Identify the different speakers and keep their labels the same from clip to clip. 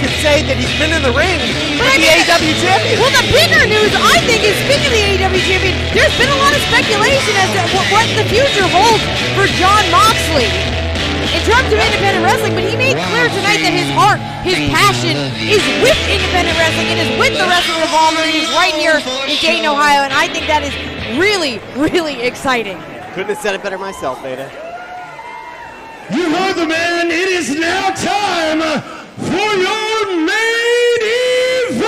Speaker 1: could say that he's been in the ring with the AEW champion.
Speaker 2: Well, the bigger news, I think, is speaking of the AEW champion, there's been a lot of speculation as to what the future holds for Jon Moxley in terms of independent wrestling, but he made clear tonight that his heart, his passion is with independent wrestling. It is with the Wrestling Revolver. It is right here in Dayton, Ohio, and I think that is really, really exciting.
Speaker 1: Couldn't have said it better myself, Beta.
Speaker 3: You heard the man. It is now time for your main event.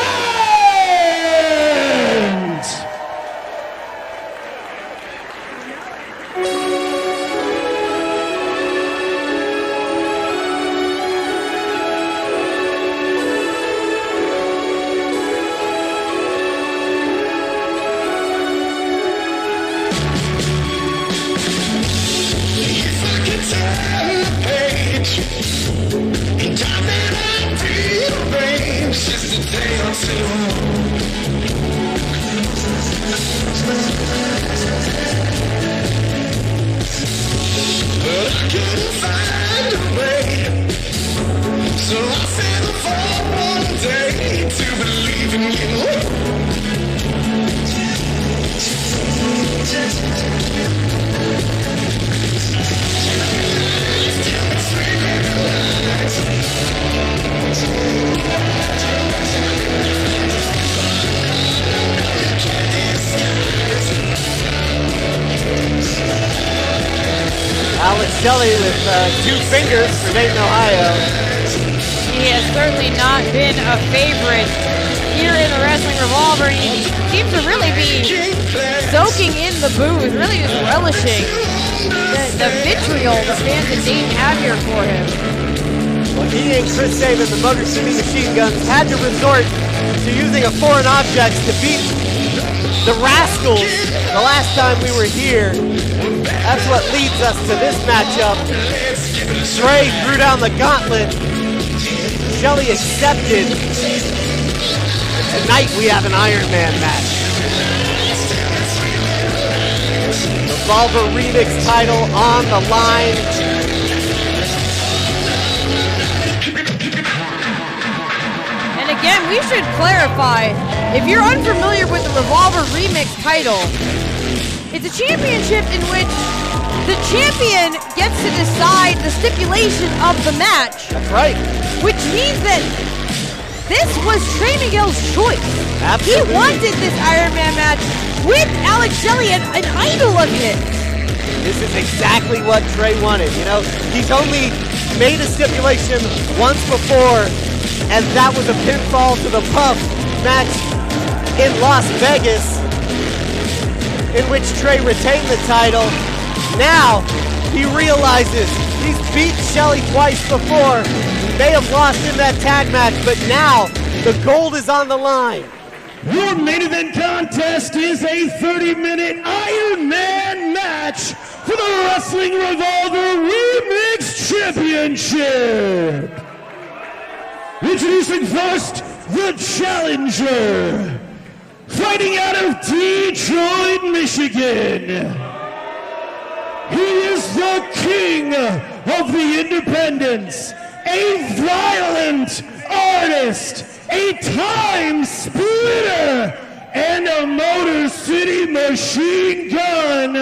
Speaker 1: Shelley with 2 fingers for Dayton, Ohio.
Speaker 2: He has certainly not been a favorite here in the Wrestling Revolver. He seems to really be soaking in the booth, really just relishing the vitriol the fans of Dayton have here for him.
Speaker 1: Well, he and Chris Sabin, the Motor City Machine Guns, had to resort to using a foreign object to beat the Rascals the last time we were here. That's what leads us to this matchup. Trey threw down the gauntlet. Shelley accepted. Tonight we have an Iron Man match. Revolver Remix title on the line.
Speaker 2: And again, we should clarify, if you're unfamiliar with the Revolver Remix title, it's a championship in which the champion gets to decide the stipulation of the match.
Speaker 1: That's right.
Speaker 2: Which means that this was Trey Miguel's choice.
Speaker 1: Absolutely.
Speaker 2: He wanted this Iron Man match with Alex Shelley, an idol of his.
Speaker 1: This is exactly what Trey wanted. You know, he's only made a stipulation once before, and that was a pinfall to the Puff match in Las Vegas, in which Trey retained the title. Now, he realizes he's beat Shelley twice before. He may have lost in that tag match, but now the gold is on the line.
Speaker 3: Your main event contest is a 30-minute Iron Man match for the Wrestling Revolver Remix Championship. Introducing first, the challenger. Fighting out of Detroit, Michigan. He is the king of the independents, a violent artist, a time splitter, and a Motor City Machine Gun.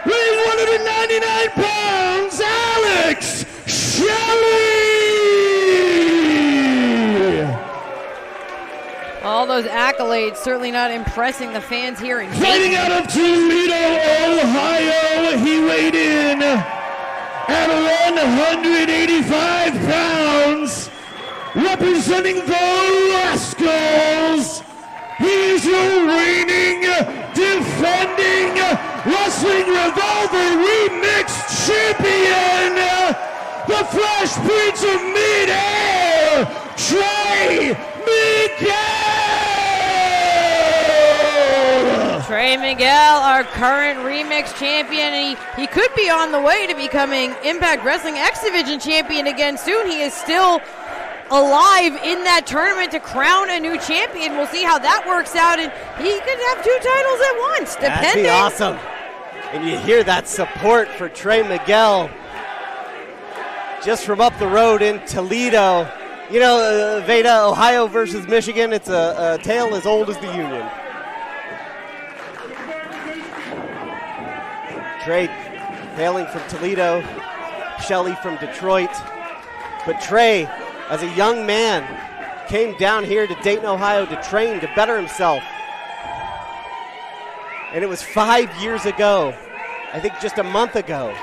Speaker 3: Weighing 199 pounds, Alex Shelley!
Speaker 2: All those accolades certainly not impressing the fans here in
Speaker 3: Fighting out of Toledo, Ohio, he weighed in at 185 pounds, representing the Rascals. He's a reigning, defending Wrestling Revolver Remix champion, the Fresh Prince of Mid-Air, Trey Miguel!
Speaker 2: Trey Miguel, our current Remix champion, and he could be on the way to becoming Impact Wrestling X Division champion again soon. He is still alive in that tournament to crown a new champion. We'll see how that works out, and he could have 2 titles at once, depending.
Speaker 1: That'd be awesome. And you hear that support for Trey Miguel just from up the road in Toledo. You know, Veda, Ohio versus Michigan, it's a tale as old as the Union. Trey hailing from Toledo, Shelley from Detroit. But Trey, as a young man, came down here to Dayton, Ohio to train, to better himself. And it was 5 years ago, I think just a month ago,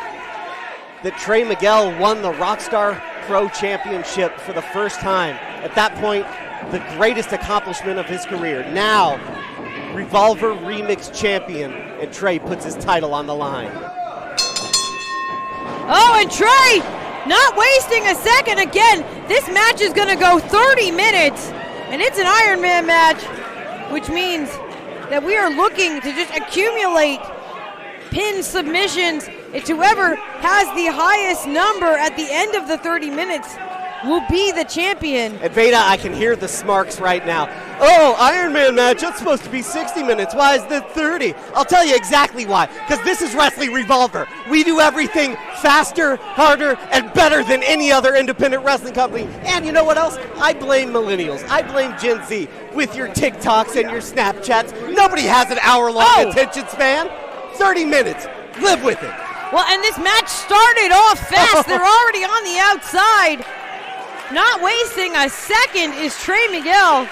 Speaker 1: that Trey Miguel won the Rockstar Pro Championship for the first time. At that point, the greatest accomplishment of his career. Now, Revolver Remix champion, and Trey puts his title on the line.
Speaker 2: Oh, and Trey, not wasting a second again. This match is going to go 30 minutes, and it's an Ironman match, which means that we are looking to just accumulate pin submissions. It's whoever has the highest number at the end of the 30 minutes will be the champion.
Speaker 1: And Veda, I can hear the smarks right now. Oh, Ironman match, that's supposed to be 60 minutes. Why is this 30? I'll tell you exactly why. Because this is Wrestling Revolver. We do everything faster, harder, and better than any other independent wrestling company. And you know what else? I blame millennials. I blame Gen Z with your TikToks and your Snapchats. Nobody has an hour-long attention span. 30 minutes. Live with it.
Speaker 2: Well, and this match started off fast. They're already on the outside. Not wasting a second is Trey Miguel.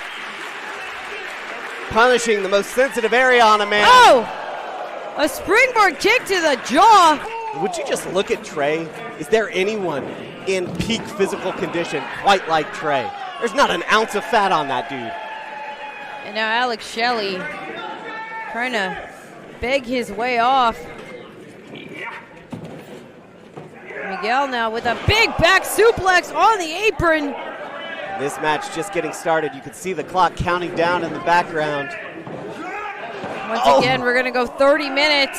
Speaker 1: Punishing the most sensitive area on a man.
Speaker 2: Oh! A springboard kick to the jaw.
Speaker 1: Would you just look at Trey? Is there anyone in peak physical condition quite like Trey? There's not an ounce of fat on that dude.
Speaker 2: And now Alex Shelley trying to beg his way off. Miguel now with a big back suplex on the apron.
Speaker 1: This match just getting started. You can see the clock counting down in the background.
Speaker 2: Once again, we're going to go 30 minutes.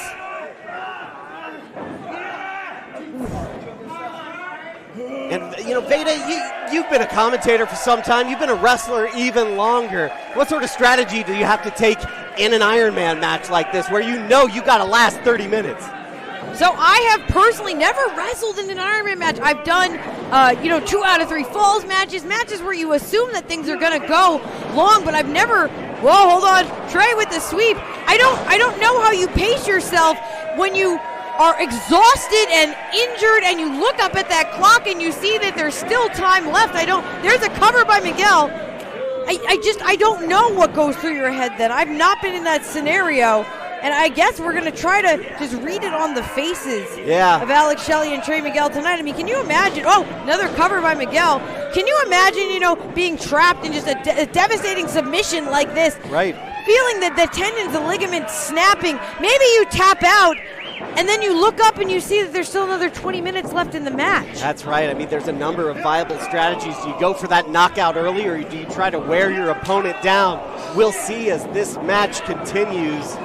Speaker 1: And, you know, Veda, you've been a commentator for some time. You've been a wrestler even longer. What sort of strategy do you have to take in an Ironman match like this where you know you got to last 30 minutes?
Speaker 2: So I have personally never wrestled in an Ironman match. I've done, 2 out of 3 falls matches where you assume that things are going to go long, but I've never. Whoa, hold on, Trey with the sweep. I don't know how you pace yourself when you are exhausted and injured, and you look up at that clock and you see that there's still time left. There's a cover by Miguel. I don't know what goes through your head then. I've not been in that scenario. And I guess we're going to try to just read it on the faces of Alex Shelley and Trey Miguel tonight. I mean, can you imagine? Oh, another cover by Miguel. Can you imagine, being trapped in just a devastating submission like this?
Speaker 1: Right.
Speaker 2: Feeling that the tendons, the ligaments snapping. Maybe you tap out, and then you look up and you see that there's still another 20 minutes left in the match.
Speaker 1: That's right. I mean, there's a number of viable strategies. Do you go for that knockout early, or do you try to wear your opponent down? We'll see as this match continues.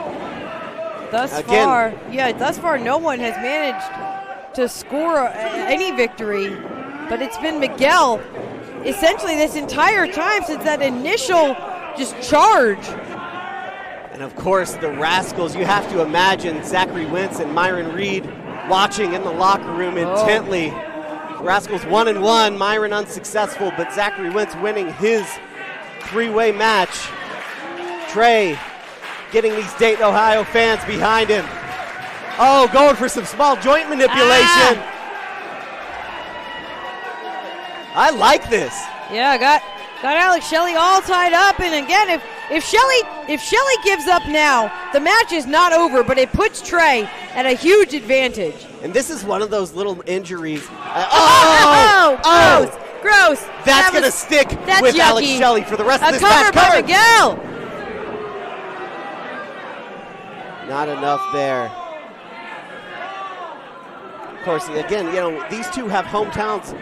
Speaker 2: Thus far, no one has managed to score any victory, but it's been Miguel essentially this entire time since that initial just charge.
Speaker 1: And of course, the Rascals, you have to imagine Zachary Wentz and Myron Reed watching in the locker room intently. Rascals 1-1, Myron unsuccessful, but Zachary Wentz winning his 3-way match. Trey getting these Dayton, Ohio fans behind him. Oh, going for some small joint manipulation. I like this.
Speaker 2: Yeah, got Alex Shelley all tied up, and again, if Shelley gives up now, the match is not over, but it puts Trey at a huge advantage.
Speaker 1: And this is one of those little injuries.
Speaker 2: Gross.
Speaker 1: That's going to stick with
Speaker 2: yucky.
Speaker 1: Alex Shelley for the rest of this
Speaker 2: A
Speaker 1: match.
Speaker 2: cover by Miguel.
Speaker 1: Not enough there. Of course, again, these two have hometowns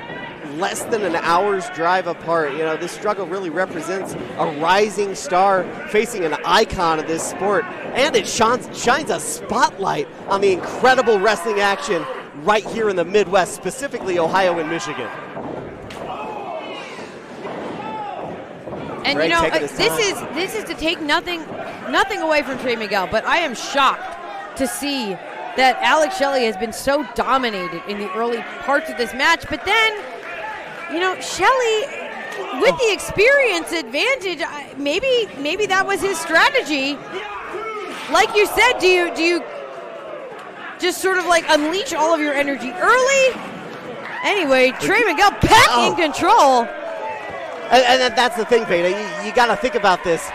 Speaker 1: less than an hour's drive apart. This struggle really represents a rising star facing an icon of this sport. And it shines a spotlight on the incredible wrestling action right here in the Midwest, specifically Ohio and Michigan.
Speaker 2: And this is to take nothing away from Trey Miguel, but I am shocked to see that Alex Shelley has been so dominated in the early parts of this match. But then, Shelley with the experience advantage, maybe that was his strategy. Like you said, do you just sort of like unleash all of your energy early? Anyway, Trey Miguel back in control.
Speaker 1: And that's the thing, Veda. You got to think about this.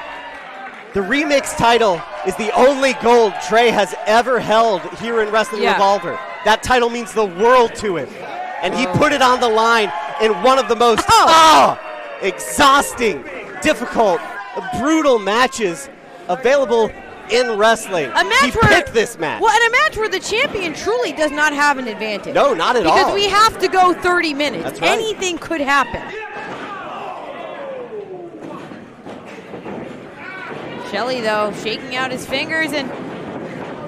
Speaker 1: The Remix title is the only gold Trey has ever held here in Wrestling Revolver. That title means the world to him. And he put it on the line in one of the most exhausting, difficult, brutal matches available in wrestling. He picked this match.
Speaker 2: Well, in a match where the champion truly does not have an advantage.
Speaker 1: No, not at all.
Speaker 2: Because we have to go 30 minutes.
Speaker 1: That's right.
Speaker 2: Anything could happen. Shelley, though, shaking out his fingers, and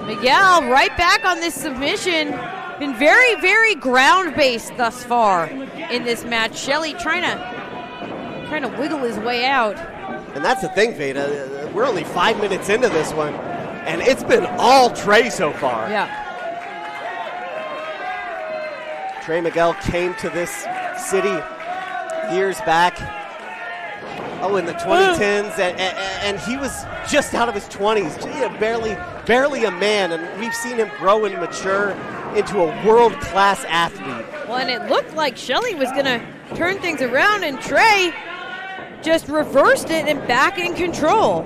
Speaker 2: Miguel right back on this submission. Been very, very ground-based thus far in this match. Shelley trying to wiggle his way out.
Speaker 1: And that's the thing, Veda. We're only 5 minutes into this one, and it's been all Trey so far.
Speaker 2: Yeah.
Speaker 1: Trey Miguel came to this city years back. In the 2010s, and he was just out of his 20s, barely a man, and we've seen him grow and mature into a world-class athlete.
Speaker 2: Well, and it looked like Shelley was going to turn things around, and Trey just reversed it and back in control.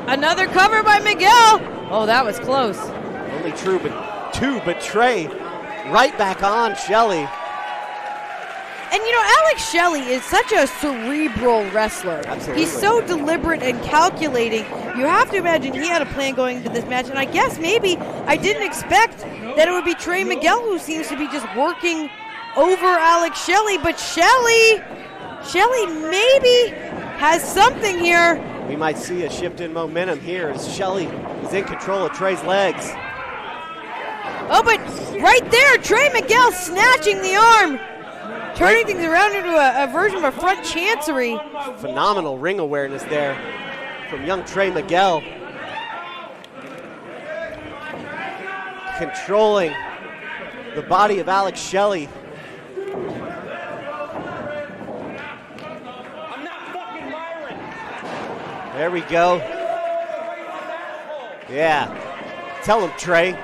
Speaker 2: Another cover by Miguel. Oh, that was close.
Speaker 1: Only true, but Trey right back on Shelley.
Speaker 2: And, Alex Shelley is such a cerebral wrestler.
Speaker 1: Absolutely.
Speaker 2: He's so deliberate and calculating. You have to imagine he had a plan going into this match. And I guess maybe I didn't expect that it would be Trey Miguel who seems to be just working over Alex Shelley. But Shelley maybe has something here.
Speaker 1: We might see a shift in momentum here as Shelley is in control of Trey's legs.
Speaker 2: Oh, but right there, Trey Miguel snatching the arm. Turning things around into a version of a front chancery.
Speaker 1: Phenomenal ring awareness there from young Trey Miguel. Controlling the body of Alex Shelley. There we go. Yeah. Tell him, Trey.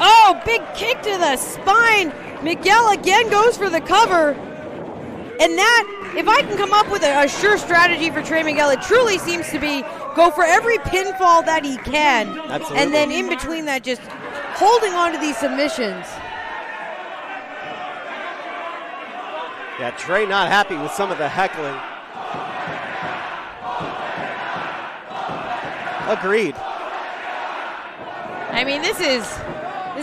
Speaker 2: Oh, big kick to the spine. Miguel again goes for the cover. And that, if I can come up with a sure strategy for Trey Miguel, it truly seems to be go for every pinfall that he can.
Speaker 1: Absolutely.
Speaker 2: And then in between that, just holding on to these submissions.
Speaker 1: Yeah, Trey not happy with some of the heckling. Agreed.
Speaker 2: I mean, this is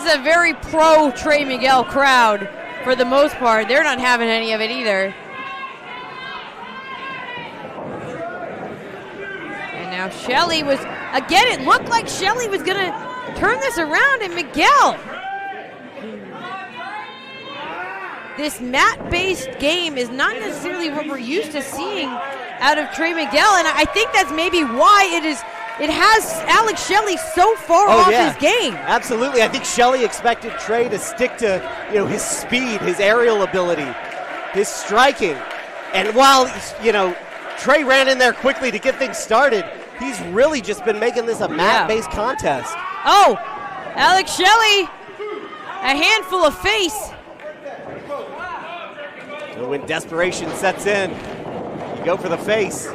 Speaker 2: a very pro Trey Miguel crowd for the most part. They're not having any of it either. And now Shelley was, again, it looked like Shelley was going to turn this around, and Miguel. This mat-based game is not necessarily what we're used to seeing out of Trey Miguel, and I think that's maybe why it has Alex Shelley so far off his game.
Speaker 1: Absolutely. I think Shelley expected Trey to stick to, his speed, his aerial ability, his striking. And while, Trey ran in there quickly to get things started, he's really just been making this a mat-based contest.
Speaker 2: Oh, Alex Shelley, a handful of face.
Speaker 1: So when desperation sets in, you go for the face.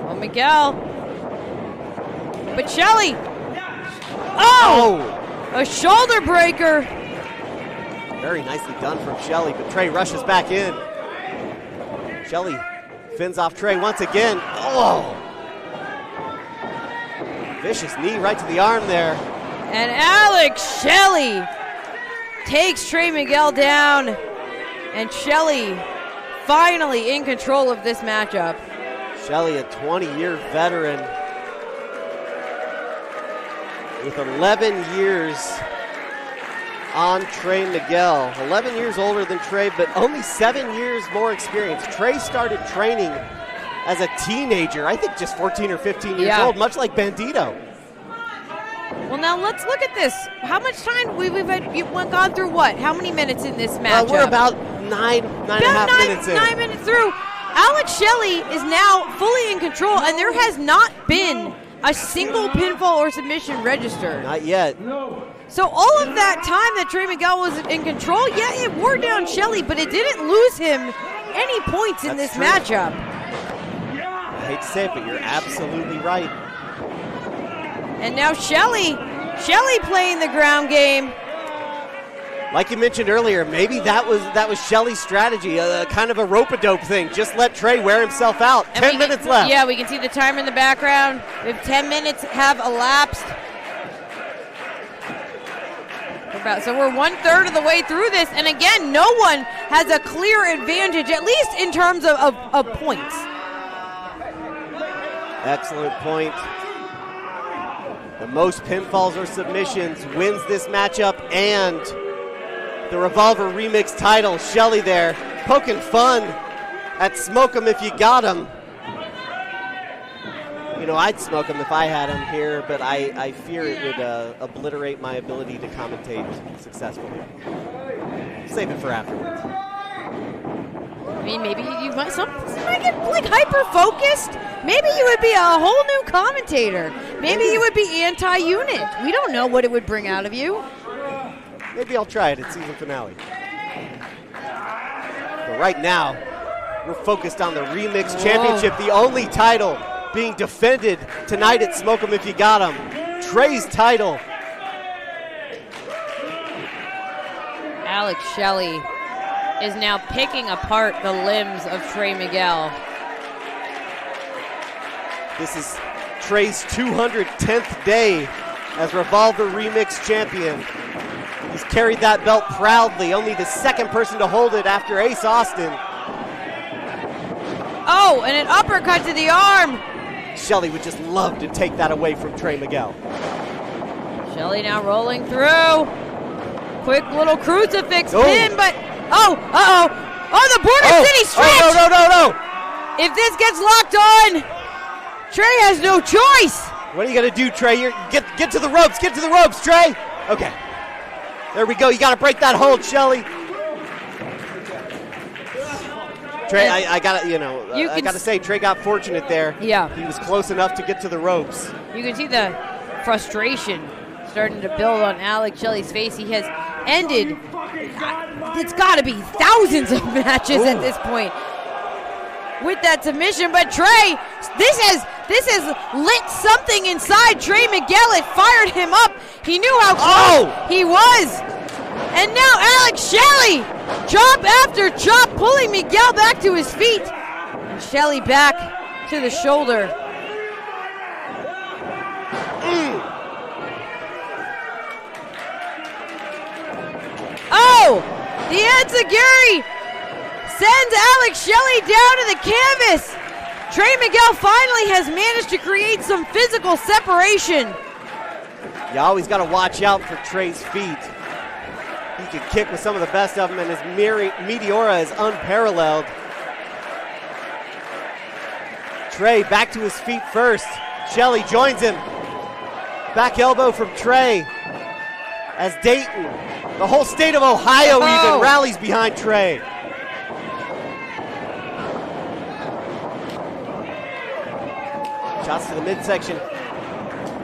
Speaker 2: Oh, Miguel. But Shelley. Oh! A shoulder breaker.
Speaker 1: Very nicely done from Shelley, but Trey rushes back in. Shelley fins off Trey once again. Oh! Vicious knee right to the arm there.
Speaker 2: And Alex Shelley takes Trey Miguel down. And Shelley finally in control of this matchup.
Speaker 1: Shelley, a 20-year veteran with 11 years on Trey Miguel. 11 years older than Trey, but only 7 years more experience. Trey started training as a teenager, I think just 14 or 15 years old, much like Bandito.
Speaker 2: Well, now let's look at this. How much time we've gone through what? How many minutes in this matchup?
Speaker 1: We're about nine and a half minutes in.
Speaker 2: 9 minutes through. Alex Shelley is now fully in control, and there has not been a single pinfall or submission registered.
Speaker 1: Not yet.
Speaker 2: So all of that time that Trey Miguel was in control, yeah, it wore down Shelley, but it didn't lose him any points in this matchup.
Speaker 1: I hate to say it, but you're absolutely right.
Speaker 2: And now Shelley playing the ground game.
Speaker 1: Like you mentioned earlier, maybe that was Shelley's strategy, kind of a rope-a-dope thing. Just let Trey wear himself out.
Speaker 2: And
Speaker 1: 10 minutes left.
Speaker 2: Yeah, we can see the timer in the background. If 10 minutes have elapsed. So we're 1/3 of the way through this, and again, no one has a clear advantage, at least in terms of points.
Speaker 1: Excellent point. The most pinfalls or submissions wins this matchup and the Revolver Remix title. Shelley there poking fun at Smoke 'em if you got 'em. You know, I'd smoke him if I had him here, but I fear it would obliterate my ability to commentate successfully. Save it for afterwards.
Speaker 2: I mean, maybe you might get like hyper-focused. Maybe you would be a whole new commentator. Maybe you would be anti-unit. We don't know what it would bring out of you.
Speaker 1: Maybe I'll try it at season finale. But right now, we're focused on the Remix Championship, the only title being defended tonight at Smoke 'em If You Got 'em. Trey's title.
Speaker 2: Alex Shelley is now picking apart the limbs of Trey Miguel.
Speaker 1: This is Trey's 210th day as Revolver Remix champion. He's carried that belt proudly, only the second person to hold it after Ace Austin.
Speaker 2: Oh, and an uppercut to the arm.
Speaker 1: Shelley would just love to take that away from Trey Miguel.
Speaker 2: Shelley now rolling through. Quick little crucifix pin, but oh, the Border City stretch.
Speaker 1: Oh, no.
Speaker 2: If this gets locked on, Trey has no choice.
Speaker 1: What are you gonna do, Trey? Get to the ropes. Get to the ropes, Trey. Okay. There we go. You gotta break that hold, Shelley. Trey, I gotta say, Trey got fortunate there.
Speaker 2: Yeah.
Speaker 1: He was close enough to get to the ropes.
Speaker 2: You can see the frustration starting to build on Alex Shelley's face. He has ended, it's gotta be thousands of matches at this point with that submission, but Trey, this has lit something inside Trey Miguel. It fired him up. He knew how close he was. And now Alex Shelley, chop after chop, pulling Miguel back to his feet. And Shelley back to the shoulder. Oh, the enziguri sends Alex Shelley down to the canvas. Trey Miguel finally has managed to create some physical separation.
Speaker 1: You always got to watch out for Trey's feet. He can kick with some of the best of them, and his Meteora is unparalleled. Trey back to his feet first. Shelley joins him. Back elbow from Trey as Dayton, the whole state of Ohio even rallies behind Trey. Shots to the midsection.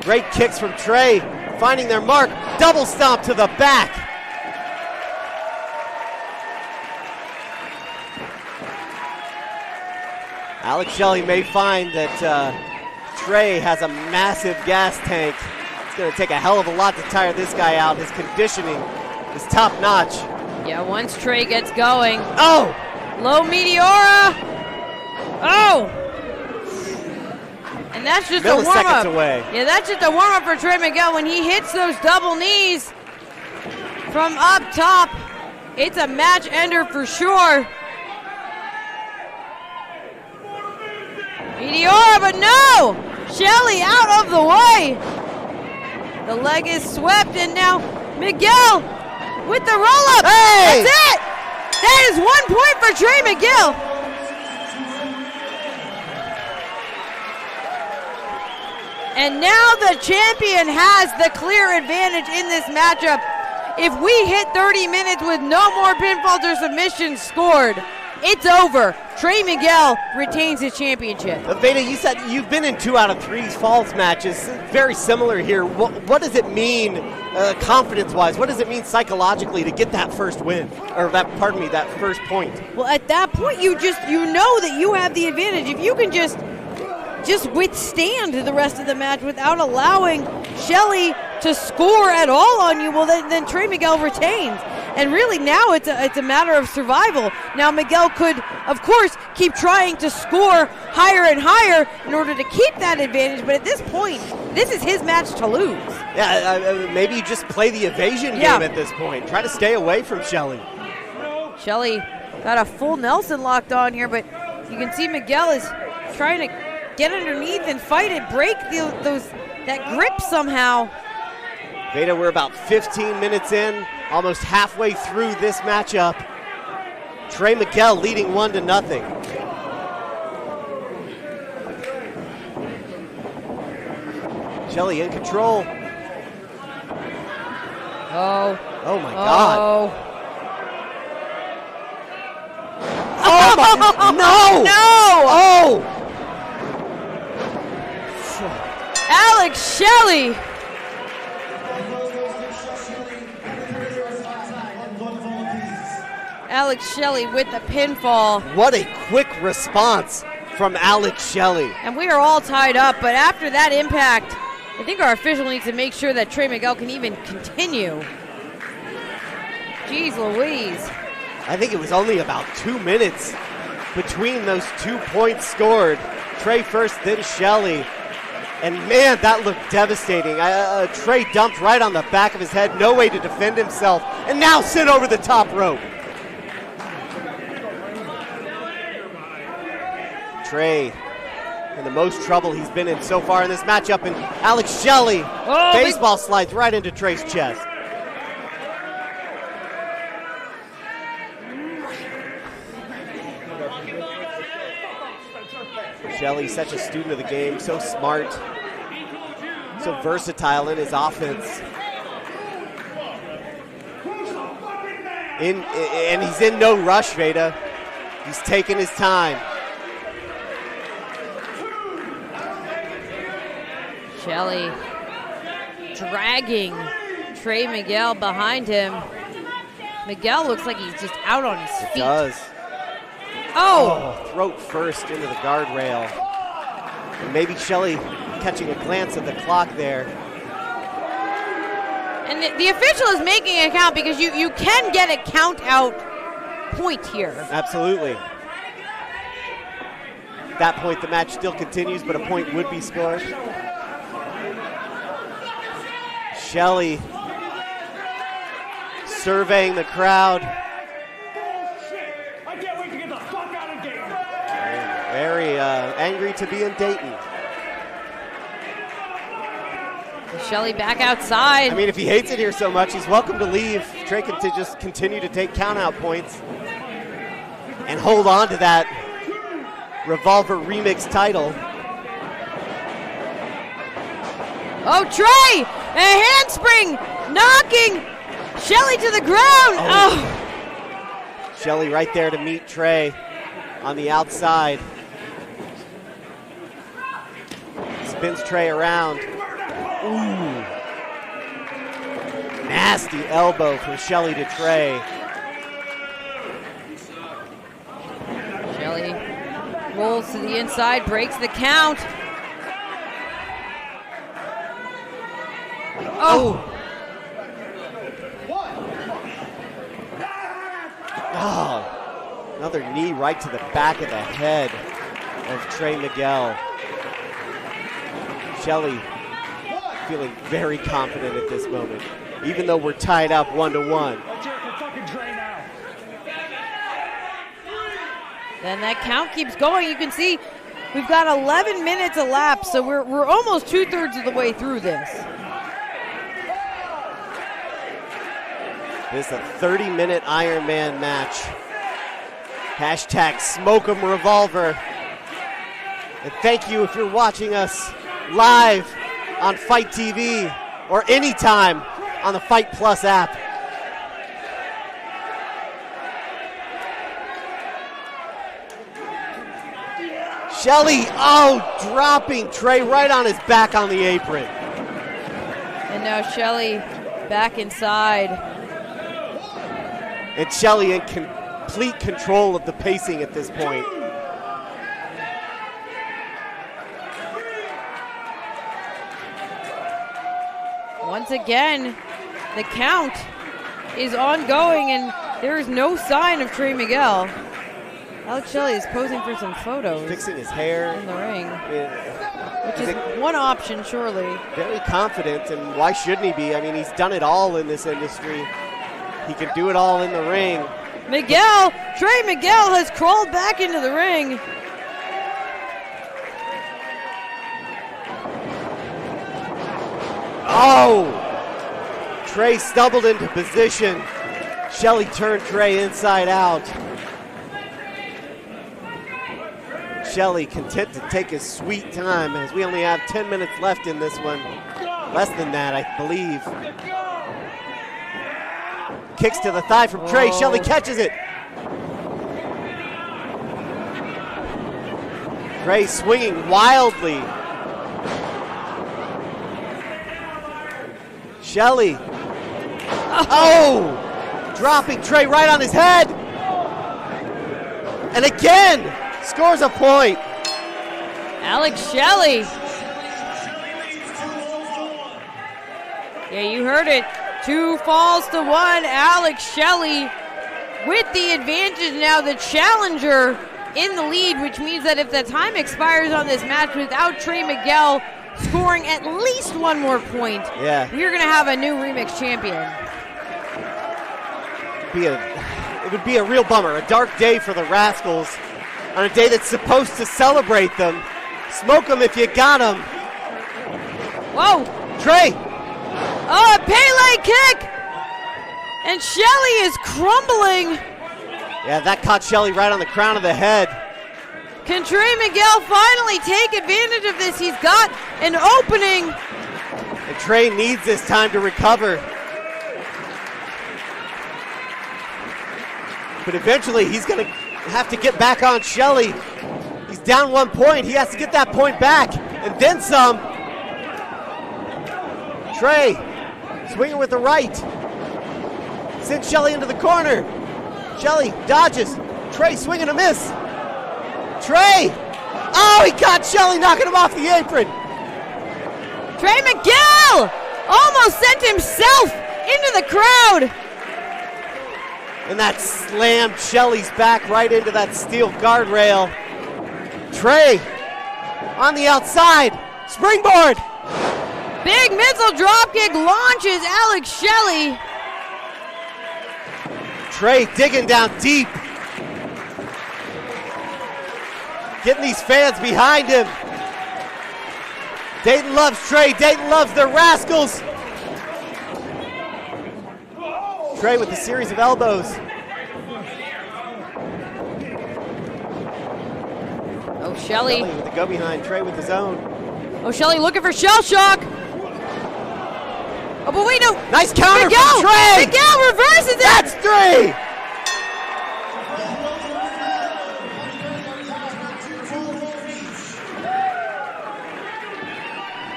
Speaker 1: Great kicks from Trey, finding their mark. Double stomp to the back. Alex Shelley may find that Trey has a massive gas tank. It's going to take a hell of a lot to tire this guy out. His conditioning is top notch.
Speaker 2: Yeah, once Trey gets going.
Speaker 1: Oh!
Speaker 2: Low Meteora. Oh! And that's just a warm-up.
Speaker 1: Milliseconds away.
Speaker 2: Yeah, that's just a warm-up for Trey Miguel. When he hits those double knees from up top, it's a match ender for sure. Meteora, but no! Shelley out of the way. The leg is swept, and now Miguel with the roll-up.
Speaker 1: Hey!
Speaker 2: That's it! That is 1 point for Trey Miguel. And now the champion has the clear advantage in this matchup. If we hit 30 minutes with no more pinfalls or submissions scored, it's over. Trey Miguel retains his championship.
Speaker 1: Veda, you said you've been in 2 out of 3 falls matches. Very similar here. What does it mean confidence-wise? What does it mean psychologically to get that first win? Or that first point?
Speaker 2: Well, at that point, you know that you have the advantage. If you can just withstand the rest of the match without allowing Shelley to score at all on you, well, then Trey Miguel retains. And really now it's a matter of survival. Now Miguel could, of course, keep trying to score higher and higher in order to keep that advantage, but at this point, this is his match to lose.
Speaker 1: Yeah, maybe you just play the evasion game at this point. Try to stay away from Shelley.
Speaker 2: Shelley got a full Nelson locked on here, but you can see Miguel is trying to get underneath and fight it, break that grip somehow.
Speaker 1: Veda, we're about 15 minutes in, almost halfway through this matchup. Trey Miguel leading 1-0. Shelley in control.
Speaker 2: Oh
Speaker 1: my God.
Speaker 2: Oh
Speaker 1: my, no!
Speaker 2: No!
Speaker 1: Oh!
Speaker 2: Alex Shelley. Alex Shelley with the pinfall.
Speaker 1: What a quick response from Alex Shelley.
Speaker 2: And we are all tied up, but after that impact, I think our official needs to make sure that Trey Miguel can even continue. Jeez Louise.
Speaker 1: I think it was only about 2 minutes between those 2 points scored. Trey first, then Shelley. And man, that looked devastating. Trey dumped right on the back of his head, no way to defend himself, and now sent over the top rope. Trey in the most trouble he's been in so far in this matchup, and Alex Shelley, baseball slides right into Trey's chest. Shelley, such a student of the game, so smart, so versatile in his offense. And he's in no rush, Veda. He's taking his time.
Speaker 2: Shelley dragging Trey Miguel behind him. Miguel looks like he's just out on his feet.
Speaker 1: It does.
Speaker 2: Oh,
Speaker 1: throat first into the guardrail. And maybe Shelley catching a glance at the clock there.
Speaker 2: And the official is making it count because you can get a count out point here.
Speaker 1: Absolutely. At that point, the match still continues, but a point would be scored. Shelley surveying the crowd. Very angry to be in Dayton.
Speaker 2: Shelley back outside.
Speaker 1: I mean, if he hates it here so much, he's welcome to leave. Trey can just continue to take count-out points and hold on to that Revolver Remix title.
Speaker 2: Oh, Trey! A handspring! Knocking Shelley to the ground! Oh.
Speaker 1: Shelley right there to meet Trey on the outside. Spins Trey around. Ooh. Nasty elbow from Shelley to Trey.
Speaker 2: Shelley rolls to the inside, breaks the count. Oh.
Speaker 1: Oh. Another knee right to the back of the head of Trey Miguel. Shelley feeling very confident at this moment, even though we're tied up 1-1.
Speaker 2: Then that count keeps going. You can see we've got 11 minutes elapsed, so we're almost 2/3 of the way through this.
Speaker 1: This is a 30-minute Ironman match. Hashtag Smoke'em Revolver. And thank you if you're watching us live on Fight TV or anytime on the Fight Plus app. Shelley, dropping Trey right on his back on the apron.
Speaker 2: And now Shelley back inside.
Speaker 1: And Shelley in complete control of the pacing at this point.
Speaker 2: Once again, the count is ongoing and there is no sign of Trey Miguel. Alex Shelley is posing for some photos.
Speaker 1: Fixing his hair.
Speaker 2: In the ring.
Speaker 1: Yeah.
Speaker 2: Which is one option, surely.
Speaker 1: Very confident, and why shouldn't he be? I mean, he's done it all in this industry. He can do it all in the ring.
Speaker 2: Miguel, Trey Miguel has crawled back into the ring.
Speaker 1: Oh! Trey stumbled into position. Shelley turned Trey inside out. Shelley content to take his sweet time as we only have 10 minutes left in this one. Less than that, I believe. Kicks to the thigh from Trey. Shelley catches it. Trey swinging wildly. Shelley. Oh! Dropping Trey right on his head. And again, scores a point.
Speaker 2: Alex Shelley. Yeah, you heard it. 2 falls to 1. Alex Shelley with the advantage now. The challenger in the lead, which means that if the time expires on this match without Trey Miguel scoring at least 1 more point, we're going to have a new Remix champion.
Speaker 1: It would be a real bummer, a dark day for the Rascals on a day that's supposed to celebrate them. Smoke them if you got them.
Speaker 2: Whoa.
Speaker 1: Trey.
Speaker 2: Oh, a Pele kick. And Shelley is crumbling.
Speaker 1: Yeah, that caught Shelley right on the crown of the head.
Speaker 2: Can Trey Miguel finally take advantage of this? He's got an opening.
Speaker 1: And Trey needs this time to recover. But eventually he's going to have to get back on Shelley. He's down 1 point. He has to get that point back. And then some. Trey swinging with the right. Sends Shelley into the corner. Shelley dodges. Trey swinging a miss. Trey. Oh, he got Shelley knocking him off the apron.
Speaker 2: Trey Miguel almost sent himself into the crowd.
Speaker 1: And that slammed Shelley's back right into that steel guardrail. Trey on the outside. Springboard.
Speaker 2: Big missile dropkick launches Alex Shelley.
Speaker 1: Trey digging down deep. Getting these fans behind him. Dayton loves Trey. Dayton loves the Rascals. Trey with a series of elbows.
Speaker 2: Oh, Shelley.
Speaker 1: With the go behind. Trey with his own.
Speaker 2: Oh, Shelley looking for shell shock. Oh, but wait, no.
Speaker 1: Nice counter
Speaker 2: Miguel,
Speaker 1: from Trey.
Speaker 2: Miguel reverses it.
Speaker 1: That's 3.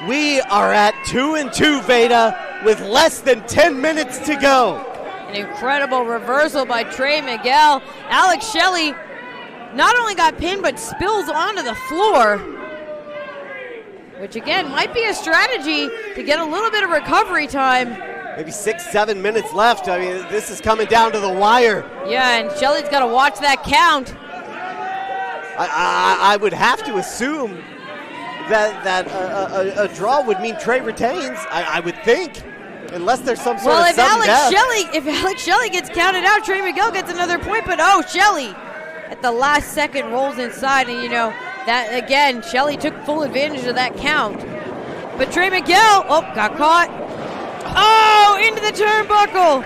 Speaker 1: We are at 2-2, Veda, with less than 10 minutes to go.
Speaker 2: An incredible reversal by Trey Miguel. Alex Shelley not only got pinned, but spills onto the floor, which again might be a strategy to get a little bit of recovery time.
Speaker 1: Maybe 6-7 minutes left. I mean, this is coming down to the wire.
Speaker 2: Yeah, and Shelley's got to watch that count.
Speaker 1: I would have to assume that a draw would mean Trey retains. I would think, unless there's some sort of sudden death.
Speaker 2: If Alex Shelley gets counted out, Trey Miguel gets another point. But oh, Shelley at the last second rolls inside, and you know that again, Shelley took full advantage of that count. But Trey Miguel, got caught. Oh, into the turnbuckle.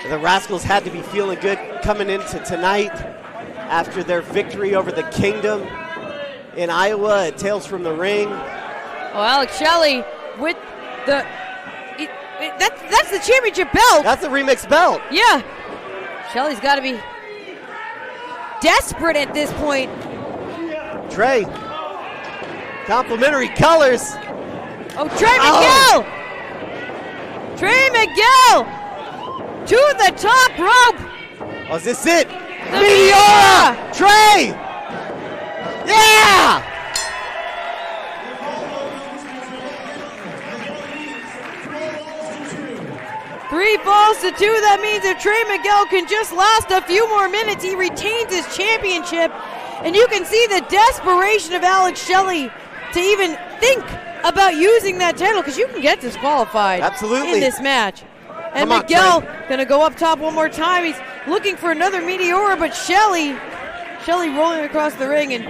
Speaker 1: The Rascals had to be feeling good coming into tonight after their victory over the Kingdom in Iowa at Tales from the Ring.
Speaker 2: Oh, Alex Shelley with the... That's the championship belt.
Speaker 1: That's the remix belt.
Speaker 2: Yeah. Shelley's got to be desperate at this point.
Speaker 1: Trey. Complimentary colors.
Speaker 2: Oh, Trey Miguel. Trey Miguel to the top rope.
Speaker 1: Oh, is this it?
Speaker 2: The
Speaker 1: Meteora! Trey! Yeah!
Speaker 2: 3 falls to 2. That means if Trey Miguel can just last a few more minutes, he retains his championship. And you can see the desperation of Alex Shelley to even think about using that title, because you can get disqualified.
Speaker 1: Absolutely.
Speaker 2: In this match. And
Speaker 1: Come on,
Speaker 2: Miguel
Speaker 1: Trey.
Speaker 2: gonna go up top one more time. He's looking for another Meteora, but Shelley rolling across the ring, and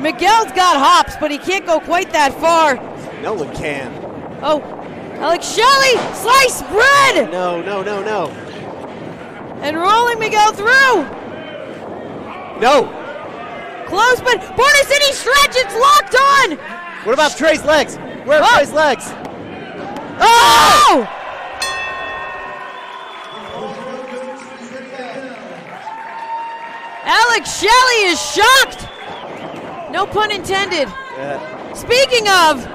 Speaker 2: Miguel's got hops, but he can't go quite that far.
Speaker 1: No one can.
Speaker 2: Oh, Alex Shelley, sliced bread!
Speaker 1: No.
Speaker 2: And rolling Miguel through.
Speaker 1: No.
Speaker 2: Close, but Border City stretch, it's locked on!
Speaker 1: What about Trey's legs? Where are
Speaker 2: Oh.
Speaker 1: Trey's legs?
Speaker 2: Oh! Alex Shelley is shocked! No pun intended.
Speaker 1: Yeah.
Speaker 2: Speaking of,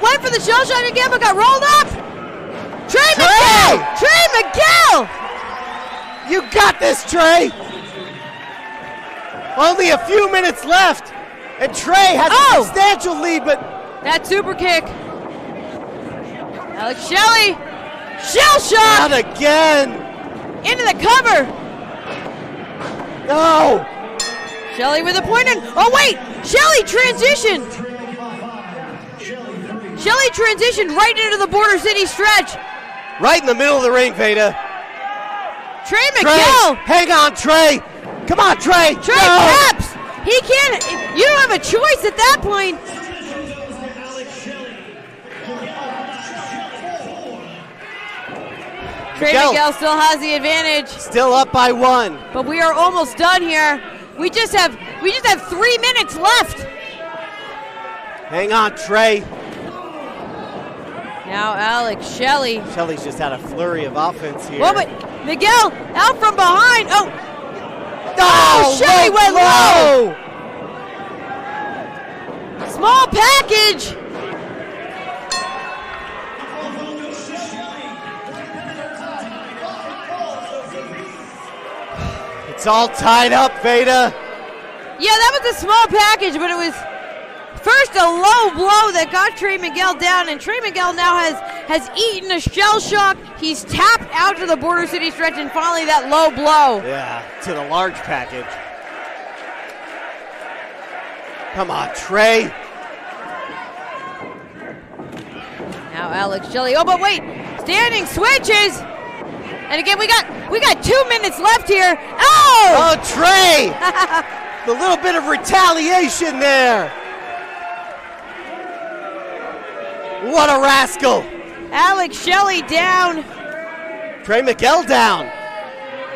Speaker 2: went for the shell shot again, but got rolled up! Trey Miguel! Trey Miguel!
Speaker 1: You got this, Trey! Only a few minutes left, and Trey has a substantial lead, but...
Speaker 2: That super kick. Alex Shelley, shell shot!
Speaker 1: Not again!
Speaker 2: Into the cover!
Speaker 1: No!
Speaker 2: Shelley with a point in. Oh wait! Shelley transitioned! Shelley transitioned right into the Border City stretch.
Speaker 1: Right in the middle of the ring, Veda.
Speaker 2: Trey Miguel!
Speaker 1: Hang on, Trey! Come on, Trey!
Speaker 2: Trey
Speaker 1: No!
Speaker 2: taps! He can't, you don't have a choice at that point. Trey Miguel still has the advantage.
Speaker 1: Still up by 1.
Speaker 2: But we are almost done here. We just have 3 minutes left.
Speaker 1: Hang on, Trey.
Speaker 2: Now Alex Shelley.
Speaker 1: Shelley's just had a flurry of offense here.
Speaker 2: Oh, but Miguel out from behind.
Speaker 1: Oh,
Speaker 2: Shelley went low. Small package.
Speaker 1: It's all tied up, Veda.
Speaker 2: Yeah, that was a small package, but it was first a low blow that got Trey Miguel down, and Trey Miguel now has eaten a shell shock. He's tapped out to the Border City stretch, and finally that low blow.
Speaker 1: Yeah, to the large package. Come on, Trey.
Speaker 2: Now Alex Shelley. Oh, but wait, standing switches. And again, we got 2 minutes left here. Oh!
Speaker 1: Oh, Trey! The little bit of retaliation there. What a rascal.
Speaker 2: Alex Shelley down.
Speaker 1: Trey Miguel down.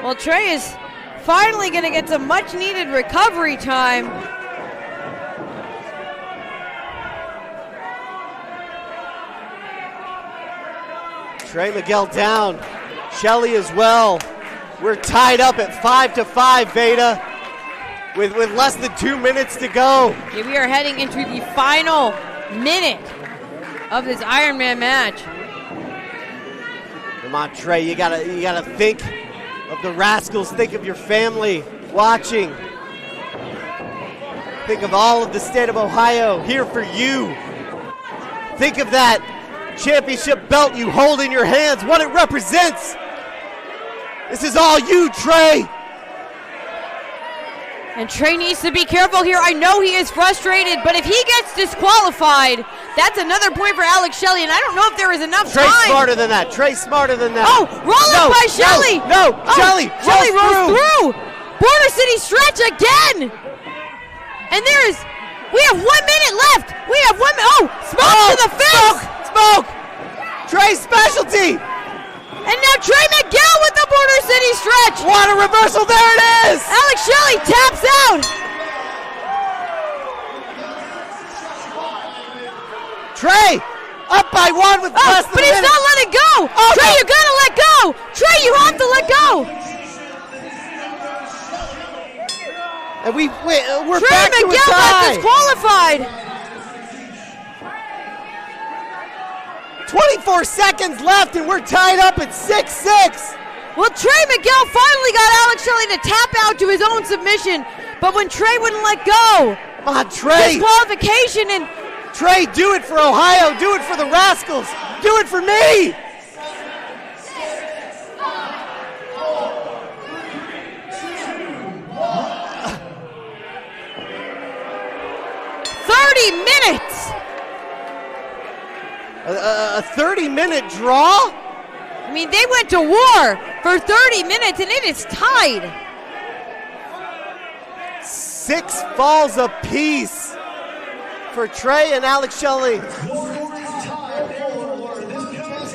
Speaker 2: Well, Trey is finally going to get some much-needed recovery time.
Speaker 1: Trey Miguel down. Shelley as well. We're tied up at 5-5, Veda, with less than 2 minutes to go.
Speaker 2: Yeah, we are heading into the final minute of this Ironman match.
Speaker 1: Come on, Trey, you gotta think of the rascals. Think of your family watching. Think of all of the state of Ohio here for you. Think of that championship belt you hold in your hands, what it represents. This is all you, Trey.
Speaker 2: And Trey needs to be careful here. I know he is frustrated, but if he gets disqualified, that's another point for Alex Shelley, and I don't know if there is enough
Speaker 1: Trey's
Speaker 2: time.
Speaker 1: smarter than that. Trey's smarter than that.
Speaker 2: Oh, roll up by Shelley.
Speaker 1: No, Shelley
Speaker 2: rolls through. Border City stretch again. And we have 1 minute left. We have 1 minute. Oh, smoke to the face.
Speaker 1: Smoke. Trey's specialty.
Speaker 2: And now Trey Miguel with the Border City stretch.
Speaker 1: What a reversal, there it is.
Speaker 2: Alex Shelley taps out.
Speaker 1: Trey, up by 1 with less than
Speaker 2: but
Speaker 1: a
Speaker 2: he's
Speaker 1: minute.
Speaker 2: not letting go.
Speaker 1: Oh,
Speaker 2: Trey,
Speaker 1: no.
Speaker 2: you gotta let go. Trey, you have to let go.
Speaker 1: And we're
Speaker 2: Trey
Speaker 1: back to a
Speaker 2: Miguel got
Speaker 1: tie.
Speaker 2: disqualified.
Speaker 1: 24 seconds left, and we're tied up at 6-6.
Speaker 2: Well, Trey Miguel finally got Alex Shelley to tap out to his own submission, but when Trey wouldn't let go,
Speaker 1: Come on, Trey.
Speaker 2: disqualification, and
Speaker 1: Trey, do it for Ohio. Do it for the Rascals. Do it for me.
Speaker 2: minutes.
Speaker 1: A 30-minute draw?
Speaker 2: I mean, they went to war for 30 minutes, and it is tied.
Speaker 1: 6 falls apiece for Trey and Alex Shelley.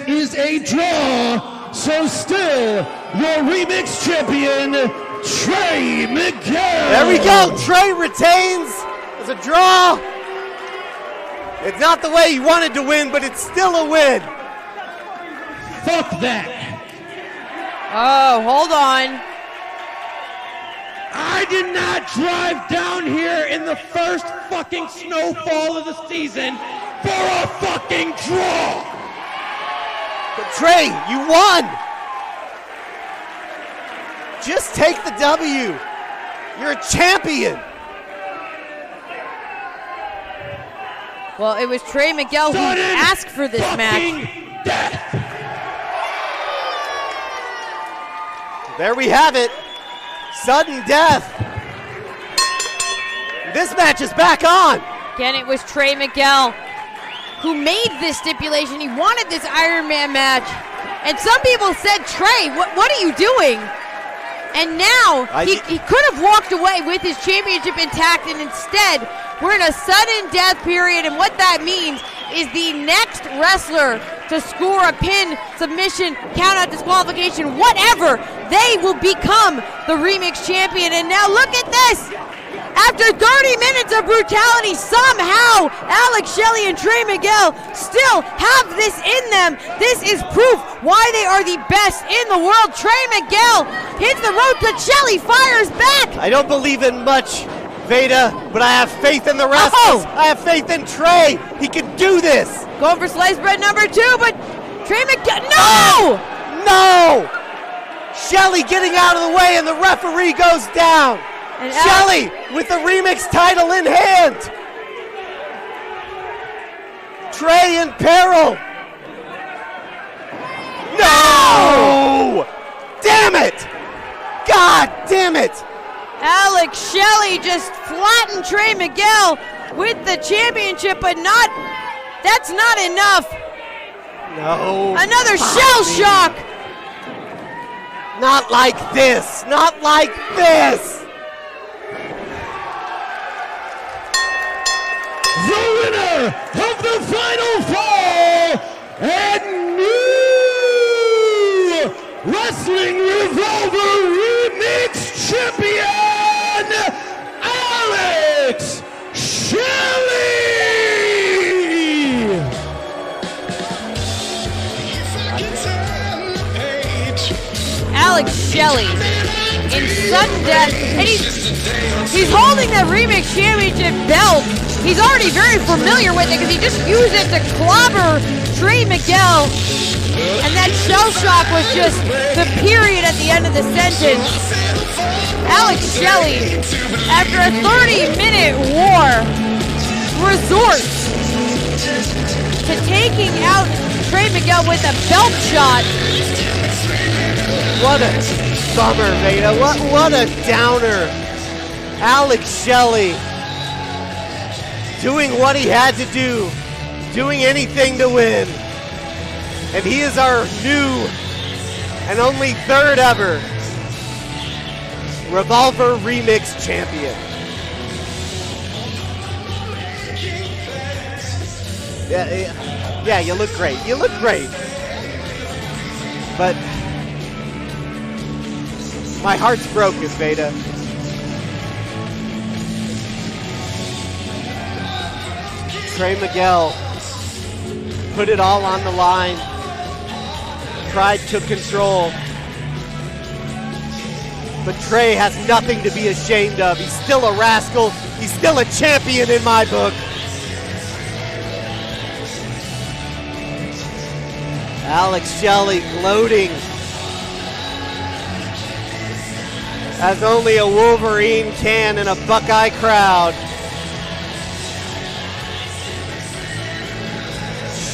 Speaker 3: Is a draw, so still your remix champion, Trey Miguel.
Speaker 1: There we go. Trey retains as a draw. It's not the way he wanted to win, but it's still a win.
Speaker 3: Fuck that.
Speaker 2: Oh, hold on.
Speaker 3: I did not drive down here in the first fucking snowfall of the season for a fucking draw.
Speaker 1: But Trey, you won. Just take the W. You're a champion.
Speaker 2: Well, it was Trey Miguel who
Speaker 3: Sudden
Speaker 2: asked for this match.
Speaker 3: Death.
Speaker 1: There we have it. Sudden death. This match is back on.
Speaker 2: Again, it was Trey Miguel who made this stipulation. He wanted this Iron Man match. And some people said, Trey, what are you doing? And now he could have walked away with his championship intact, and instead we're in a sudden death period, and what that means is the next wrestler to score a pin, submission, count-out, disqualification, whatever, they will become the Remix champion. And now look at this! After 30 minutes of brutality, somehow Alex Shelley and Trey Miguel still have this in them. This is proof why they are the best in the world. Trey Miguel hits the rope, but Shelley fires back.
Speaker 1: I don't believe in much, Veda, but I have faith in the Rascals. I have faith in Trey. He can do this.
Speaker 2: Going for sliced bread number 2, but Trey Miguel, no!
Speaker 1: No! Shelley getting out of the way, and the referee goes down.
Speaker 2: And
Speaker 1: Shelley with the Remix title in hand. Trey in peril. No! Damn it! God damn it!
Speaker 2: Alex Shelley just flattened Trey Miguel with the championship, but that's not enough.
Speaker 1: No.
Speaker 2: Another shell shock.
Speaker 1: Not like this. Not like this.
Speaker 3: The winner of the Final Four and new Wrestling Revolver Remix champion, Alex Shelley!
Speaker 2: Alex Shelley in sudden death, and he's holding the Remix Championship belt. He's already very familiar with it because he just used it to clobber Trey Miguel, and that shell shock was just the period at the end of the sentence. Alex Shelley, after a 30-minute war, resorts to taking out Trey Miguel with a belt shot.
Speaker 1: What a bummer, Veda. What a downer. Alex Shelley doing what he had to do, doing anything to win. And he is our new and only third ever Revolver Remix champion. Yeah, you look great. You look great. But my heart's broken, Veda. Trey Miguel put it all on the line. Pride took control. But Trey has nothing to be ashamed of. He's still a rascal. He's still a champion in my book. Alex Shelley gloating as only a Wolverine can in a Buckeye crowd.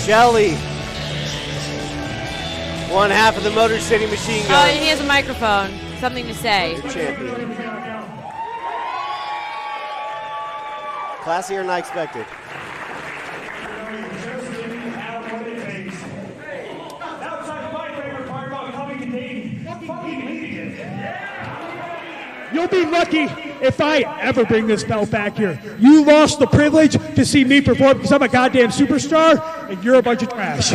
Speaker 1: Shelley, one half of the Motor City Machine Gun.
Speaker 2: Oh, and he has a microphone. Something to say.
Speaker 1: The champion. Classier than I expected.
Speaker 3: You'll be lucky if I ever bring this belt back here. You lost the privilege to see me perform because I'm a goddamn superstar, and you're a bunch of trash.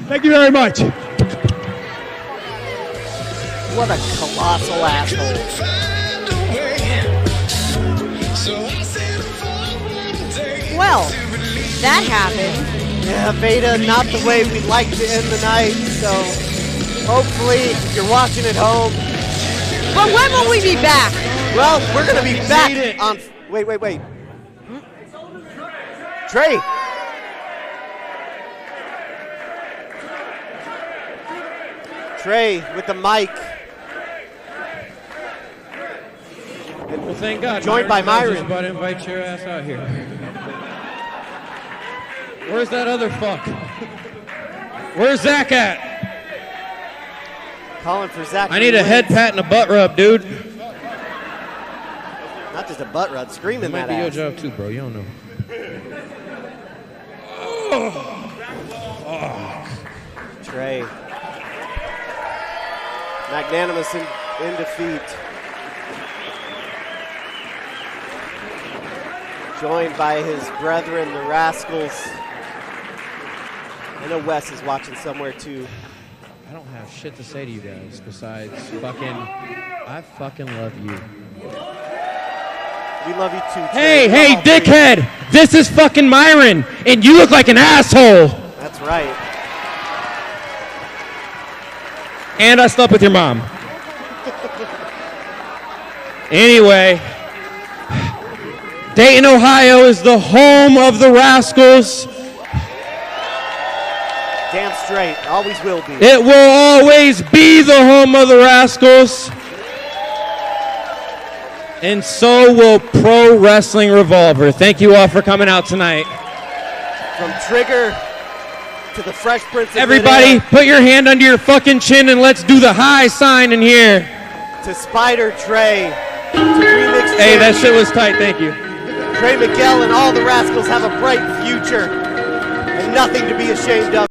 Speaker 3: Thank you very much.
Speaker 1: What a colossal asshole.
Speaker 2: Well, that happened.
Speaker 1: Yeah, Veda, not the way we'd like to end the night, so hopefully if you're watching at home.
Speaker 2: But when will we be back?
Speaker 1: Well, we're going to be back on... Wait. Trey. Trey with the mic.
Speaker 4: Well, thank God.
Speaker 1: Joined by Myron.
Speaker 4: I was just about to invite your ass out here. Where's that other fuck? Where's Zach at?
Speaker 1: Calling for Zach.
Speaker 4: I need a head pat and a butt rub, dude.
Speaker 1: Not just a butt rub, screaming
Speaker 4: Might
Speaker 1: that
Speaker 4: be your
Speaker 1: ass.
Speaker 4: job too, bro. You don't know.
Speaker 1: Trey. Magnanimous in defeat. Joined by his brethren, the Rascals. I know Wes is watching somewhere too.
Speaker 4: I don't have shit to say to you guys besides I fucking love you.
Speaker 1: We love you too, Trey.
Speaker 4: Hey, dickhead! This is fucking Myron, and you look like an asshole!
Speaker 1: That's right.
Speaker 4: And I slept with your mom. Anyway, Dayton, Ohio is the home of the Rascals.
Speaker 1: Damn straight. Always will be.
Speaker 4: It will always be the home of the Rascals. And so will Pro Wrestling Revolver. Thank you all for coming out tonight.
Speaker 1: From Trigger to the Fresh Prince of
Speaker 4: Everybody,
Speaker 1: Midair,
Speaker 4: put your hand under your fucking chin and let's do the high sign in here.
Speaker 1: to Spider Trey, to Remix
Speaker 4: Hey, that
Speaker 1: Champion.
Speaker 4: shit was tight. Thank you.
Speaker 1: Trey Miguel and all the Rascals have a bright future and nothing to be ashamed of.